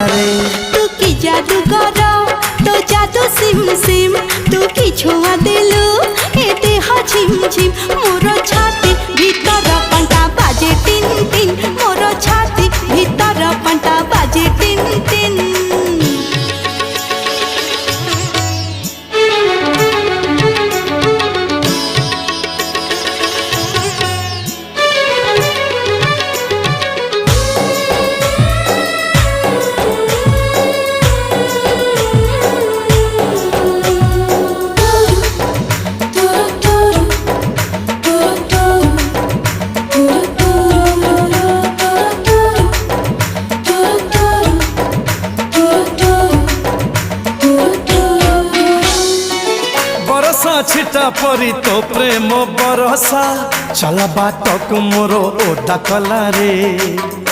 तू की जादू करो तो जादू सिम सिम तू की छुआ दिलु ए देह झिम झिम मोर छाती भीतर पंटा बाजे टिन टिन मोर छाती भीतर पंटा बाजे टिन टिन छिटा परी तो प्रेम बरसा चला बाटक मोर ओदा कला रे।